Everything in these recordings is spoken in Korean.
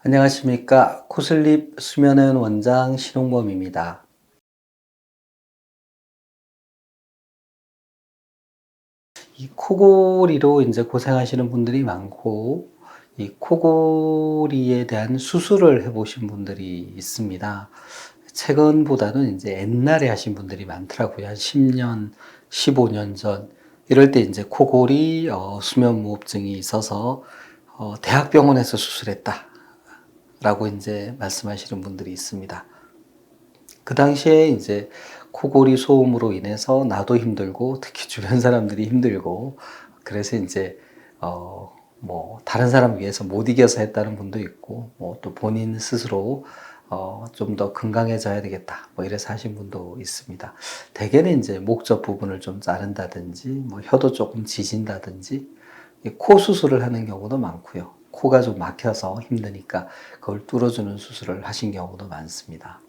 안녕하십니까. 코슬립 수면의원 원장 신홍범입니다. 이 코골이로 이제 고생하시는 분들이 많고, 이 코골이에 대한 수술을 해보신 분들이 있습니다. 최근보다는 이제 옛날에 하신 분들이 많더라고요. 한 10년, 15년 전. 이럴 때 이제 코골이 수면무호흡증이 있어서 대학병원에서 수술했다. 라고 이제 말씀하시는 분들이 있습니다. 그 당시에 이제 코골이 소음으로 인해서 나도 힘들고 특히 주변 사람들이 힘들고 그래서 이제 다른 사람 위해서 못 이겨서 했다는 분도 있고 또 본인 스스로 좀 더 건강해져야 되겠다 이래서 하신 분도 있습니다. 대개는 이제 목젖 부분을 좀 자른다든지 혀도 조금 지진다든지 코 수술을 하는 경우도 많고요. 코가 좀 막혀서 힘드니까 그걸 뚫어주는 수술을 하신 경우도 많습니다.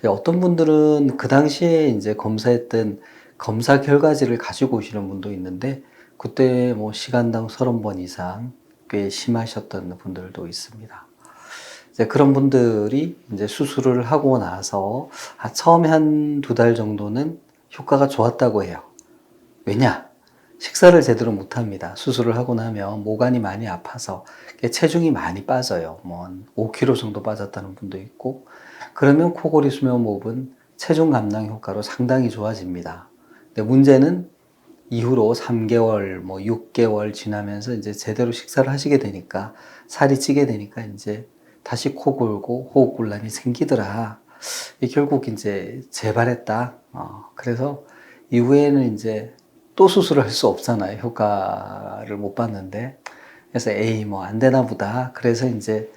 어떤 분들은 그 당시에 이제 검사했던 검사 결과지를 가지고 오시는 분도 있는데, 그때 시간당 30번 이상 꽤 심하셨던 분들도 있습니다. 이제 그런 분들이 이제 수술을 하고 나서 처음에 한 2달 정도는 효과가 좋았다고 해요. 왜냐? 식사를 제대로 못 합니다. 수술을 하고 나면 모관이 많이 아파서 체중이 많이 빠져요. 5kg 정도 빠졌다는 분도 있고, 그러면 코골이 수면호흡은 체중 감량 효과로 상당히 좋아집니다. 근데 문제는 이후로 3개월, 6개월 지나면서 이제 제대로 식사를 하시게 되니까 살이 찌게 되니까 이제 다시 코 골고 호흡곤란이 생기더라. 결국 이제 재발했다. 그래서 이후에는 이제 또 수술을 할 수 없잖아요. 효과를 못 봤는데. 그래서 에이, 안 되나 보다. 그래서 이제,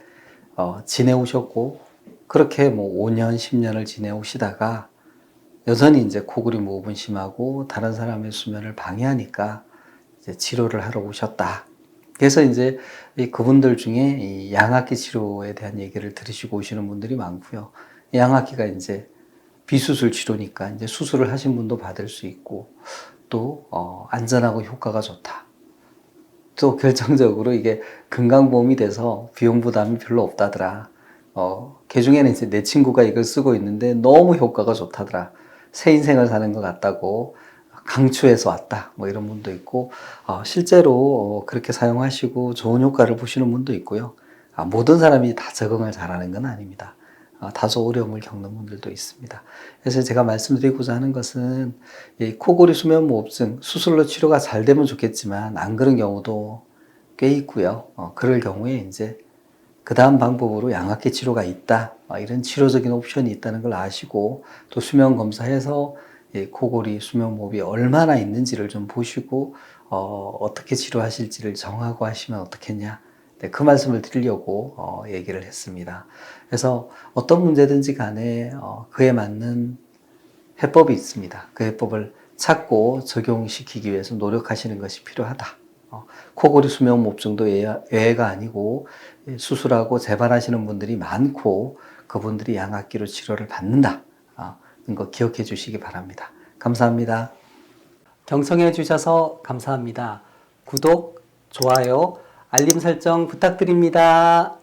지내오셨고, 그렇게 5년, 10년을 지내오시다가, 여전히 이제 코골이 무호흡은 심하고, 다른 사람의 수면을 방해하니까, 이제 치료를 하러 오셨다. 그래서 이제 그분들 중에 이 양악기 치료에 대한 얘기를 들으시고 오시는 분들이 많고요. 양악기가 이제 비수술 치료니까 이제 수술을 하신 분도 받을 수 있고, 또 안전하고 효과가 좋다. 또 결정적으로 이게 건강보험이 돼서 비용 부담이 별로 없다더라. 그 중에는 이제 내 친구가 이걸 쓰고 있는데 너무 효과가 좋다더라. 새 인생을 사는 것 같다고 강추해서 왔다. 이런 분도 있고, 실제로 그렇게 사용하시고 좋은 효과를 보시는 분도 있고요. 모든 사람이 다 적응을 잘하는 건 아닙니다. 다소 어려움을 겪는 분들도 있습니다. 그래서 제가 말씀드리고자 하는 것은 이 코골이 수면무호흡증 수술로 치료가 잘 되면 좋겠지만 안 그런 경우도 꽤 있고요. 그럴 경우에 이제 그 다음 방법으로 양악기 치료가 있다. 이런 치료적인 옵션이 있다는 걸 아시고 또 수면 검사해서 이 코골이 수면무호흡이 얼마나 있는지를 좀 보시고 어떻게 치료하실지를 정하고 하시면 어떻겠냐. 네, 그 말씀을 드리려고 얘기를 했습니다. 그래서 어떤 문제든지 간에 그에 맞는 해법이 있습니다. 그 해법을 찾고 적용시키기 위해서 노력하시는 것이 필요하다. 코골이 수면무호흡증도 예외가 아니고 수술하고 재발하시는 분들이 많고 그분들이 양악기로 치료를 받는다. 이런 거 기억해 주시기 바랍니다. 감사합니다. 경청해 주셔서 감사합니다. 구독, 좋아요, 알림 설정 부탁드립니다.